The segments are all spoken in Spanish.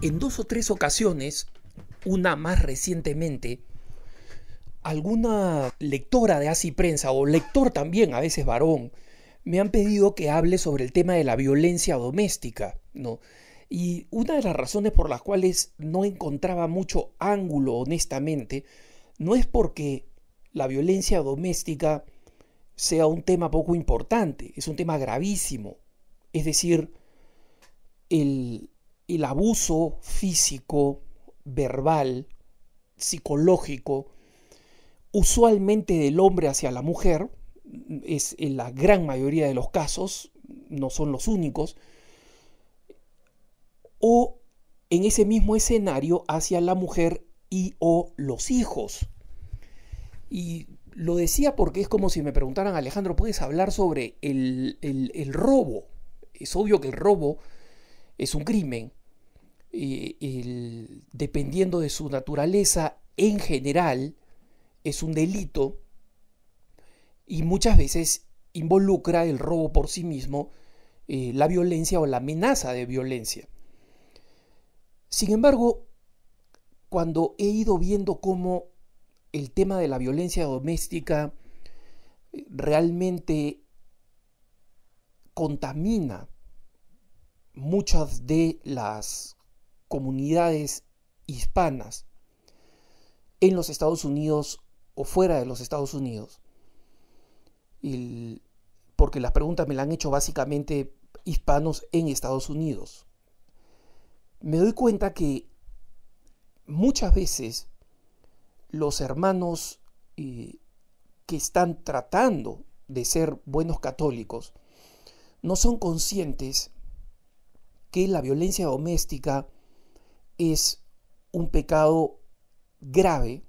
En 2 o 3 ocasiones, una más recientemente, alguna lectora de Así Prensa, o lector también, a veces varón, me han pedido que hable sobre el tema de la violencia doméstica, ¿no? Y una de las razones por las cuales no encontraba mucho ángulo, honestamente, no es porque la violencia doméstica sea un tema poco importante, es un tema gravísimo. Es decir, el, el abuso físico, verbal, psicológico, usualmente del hombre hacia la mujer, es en la gran mayoría de los casos, no son los únicos, o en ese mismo escenario hacia la mujer y o los hijos. Y lo decía porque es como si me preguntaran: Alejandro, ¿puedes hablar sobre el robo? Es obvio que el robo es un crimen, dependiendo de su naturaleza, en general es un delito, y muchas veces involucra el robo por sí mismo la violencia o la amenaza de violencia. Sin embargo, cuando he ido viendo cómo el tema de la violencia doméstica realmente contamina muchas de las comunidades hispanas en los Estados Unidos o fuera de los Estados Unidos, porque las preguntas me las han hecho básicamente hispanos en Estados Unidos, me doy cuenta que muchas veces los hermanos que están tratando de ser buenos católicos no son conscientes que la violencia doméstica es un pecado grave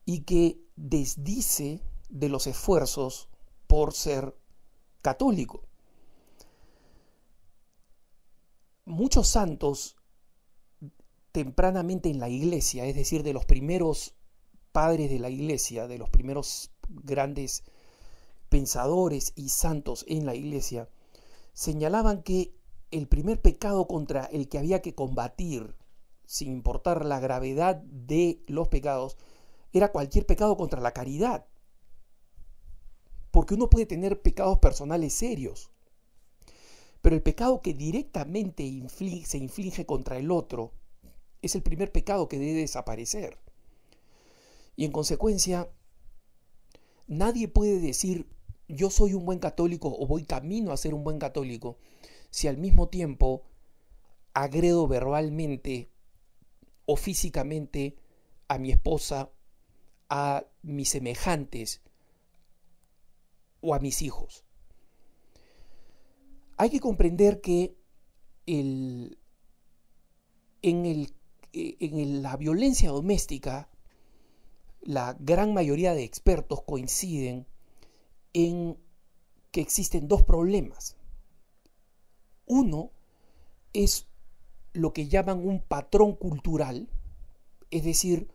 y que desdice de los esfuerzos por ser católico. Muchos santos tempranamente en la iglesia, es decir, de los primeros padres de la iglesia, de los primeros grandes pensadores y santos en la iglesia, señalaban que el primer pecado contra el que había que combatir, sin importar la gravedad de los pecados, era cualquier pecado contra la caridad. Porque uno puede tener pecados personales serios, pero el pecado que directamente se inflige contra el otro es el primer pecado que debe desaparecer. Y en consecuencia, nadie puede decir: yo soy un buen católico o voy camino a ser un buen católico, si al mismo tiempo agredo verbalmente o físicamente a mi esposa, a mis semejantes o a mis hijos. Hay que comprender que en la violencia doméstica, la gran mayoría de expertos coinciden en que existen dos problemas. Uno es lo que llaman un patrón cultural, es decir,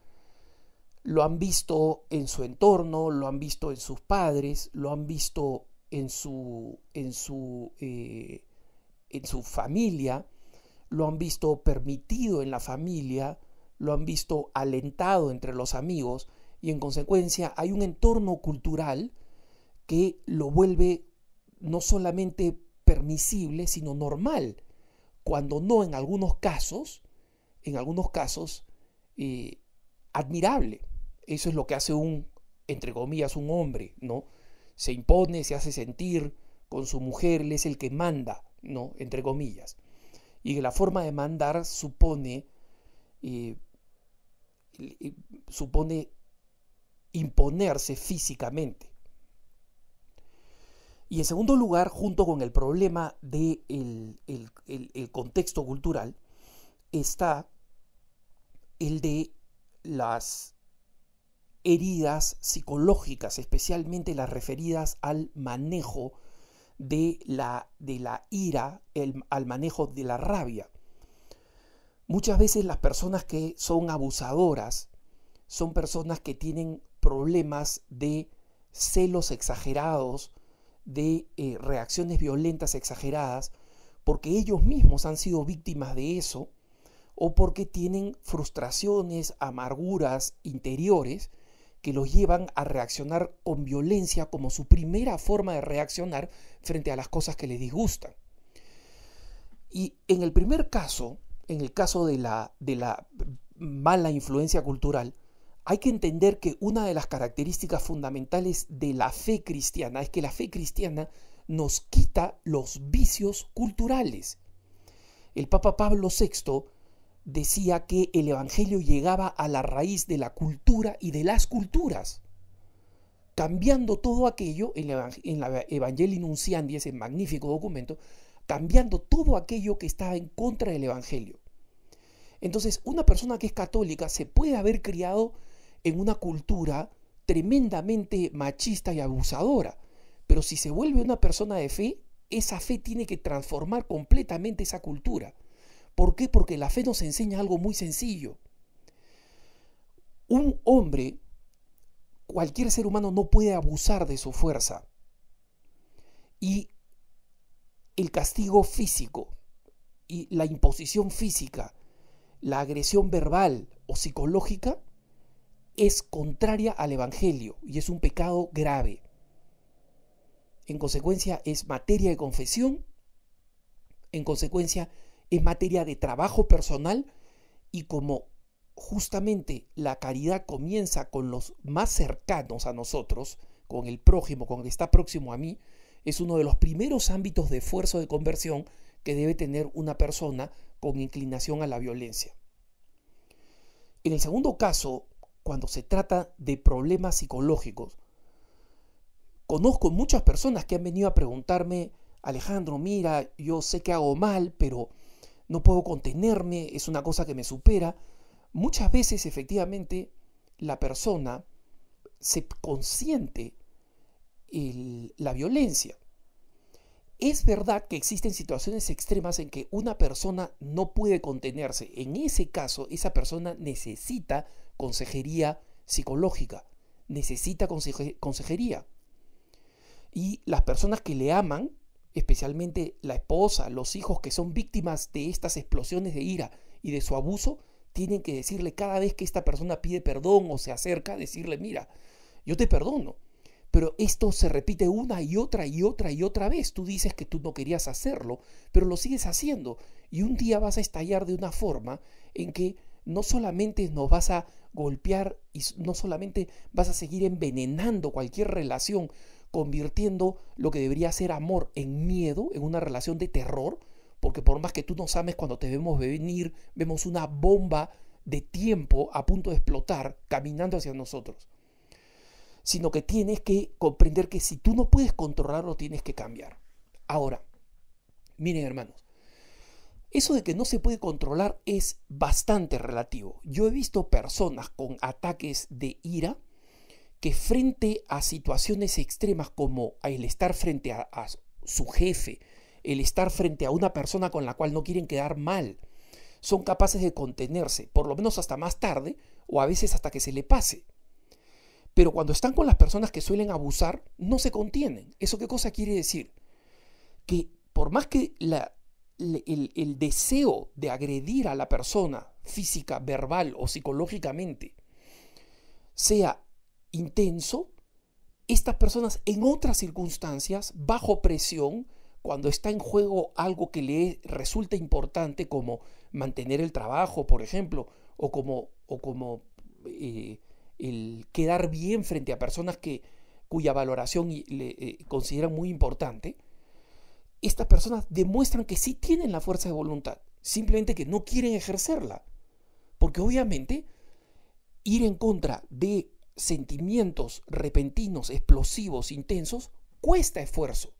lo han visto en su entorno, lo han visto en sus padres, lo han visto en su familia, lo han visto permitido en la familia, lo han visto alentado entre los amigos, y en consecuencia hay un entorno cultural que lo vuelve no solamente permisible, sino normal, cuando no en algunos casos, admirable. Eso es lo que hace entre comillas, un hombre, ¿no? Se impone, se hace sentir con su mujer, él es el que manda, ¿no? Entre comillas. Y que la forma de mandar supone imponerse físicamente. Y en segundo lugar, junto con el problema del el contexto cultural, está el de las heridas psicológicas, especialmente las referidas al manejo de la ira, al manejo de la rabia. Muchas veces las personas que son abusadoras son personas que tienen problemas de celos exagerados, de reacciones violentas exageradas, porque ellos mismos han sido víctimas de eso, o porque tienen frustraciones, amarguras interiores que los llevan a reaccionar con violencia como su primera forma de reaccionar frente a las cosas que les disgustan. Y en el primer caso, en el caso de la mala influencia cultural, hay que entender que una de las características fundamentales de la fe cristiana es que la fe cristiana nos quita los vicios culturales. El Papa Pablo VI decía que el Evangelio llegaba a la raíz de la cultura y de las culturas, cambiando todo aquello en la Evangelii Nunciandi, ese magnífico documento, cambiando todo aquello que estaba en contra del Evangelio. Entonces, una persona que es católica se puede haber criado en una cultura tremendamente machista y abusadora, pero si se vuelve una persona de fe, esa fe tiene que transformar completamente esa cultura. ¿Por qué? Porque la fe nos enseña algo muy sencillo. Un hombre, cualquier ser humano no puede abusar de su fuerza. Y el castigo físico y la imposición física, la agresión verbal o psicológica es contraria al Evangelio y es un pecado grave. En consecuencia, es materia de confesión, en consecuencia, es materia de trabajo personal, y como justamente la caridad comienza con los más cercanos a nosotros, con el prójimo, con el que está próximo a mí, es uno de los primeros ámbitos de esfuerzo de conversión que debe tener una persona con inclinación a la violencia. En el segundo caso, cuando se trata de problemas psicológicos, conozco muchas personas que han venido a preguntarme: Alejandro, mira, yo sé que hago mal, pero no puedo contenerme, es una cosa que me supera. Muchas veces, efectivamente, la persona se consiente la violencia. Es verdad que existen situaciones extremas en que una persona no puede contenerse. En ese caso, esa persona necesita consejería psicológica, necesita consejería. Y las personas que le aman, especialmente la esposa, los hijos que son víctimas de estas explosiones de ira y de su abuso, tienen que decirle cada vez que esta persona pide perdón o se acerca, decirle: mira, yo te perdono, pero esto se repite una y otra y otra y otra vez. Tú dices que tú no querías hacerlo, pero lo sigues haciendo, y un día vas a estallar de una forma en que no solamente nos vas a golpear y no solamente vas a seguir envenenando cualquier relación, convirtiendo lo que debería ser amor en miedo, en una relación de terror, porque por más que tú nos ames, cuando te vemos venir, vemos una bomba de tiempo a punto de explotar caminando hacia nosotros. Sino que tienes que comprender que si tú no puedes controlarlo, tienes que cambiar. Ahora, miren, hermanos, eso de que no se puede controlar es bastante relativo. Yo he visto personas con ataques de ira que frente a situaciones extremas como el estar frente a su jefe, el estar frente a una persona con la cual no quieren quedar mal, son capaces de contenerse, por lo menos hasta más tarde, o a veces hasta que se le pase. Pero cuando están con las personas que suelen abusar, no se contienen. ¿Eso qué cosa quiere decir? Que por más que el deseo de agredir a la persona física, verbal o psicológicamente sea intenso, estas personas en otras circunstancias, bajo presión, cuando está en juego algo que le resulta importante, como mantener el trabajo, por ejemplo, o como el quedar bien frente a personas cuya valoración consideran muy importante, estas personas demuestran que sí tienen la fuerza de voluntad, simplemente que no quieren ejercerla, porque obviamente ir en contra de sentimientos repentinos, explosivos, intensos, cuesta esfuerzo.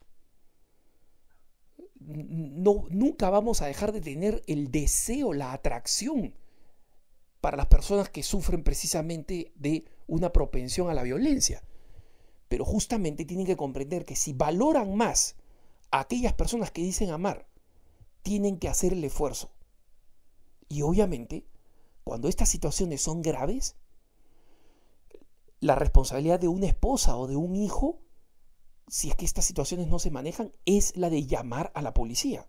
No, nunca vamos a dejar de tener el deseo, la atracción para las personas que sufren precisamente de una propensión a la violencia. Pero justamente tienen que comprender que si valoran más a aquellas personas que dicen amar, tienen que hacer el esfuerzo. Y obviamente, cuando estas situaciones son graves, la responsabilidad de una esposa o de un hijo, si es que estas situaciones no se manejan, es la de llamar a la policía.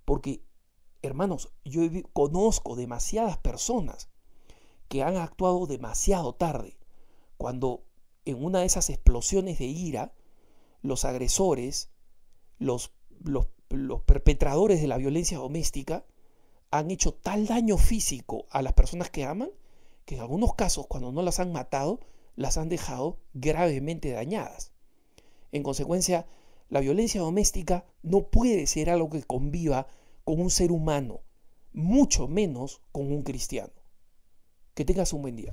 Porque Hermanos, conozco demasiadas personas que han actuado demasiado tarde, cuando en una de esas explosiones de ira, los agresores, los perpetradores de la violencia doméstica, han hecho tal daño físico a las personas que aman, que en algunos casos, cuando no las han matado, las han dejado gravemente dañadas. En consecuencia, la violencia doméstica no puede ser algo que conviva con un ser humano, mucho menos con un cristiano. Que tengas un buen día.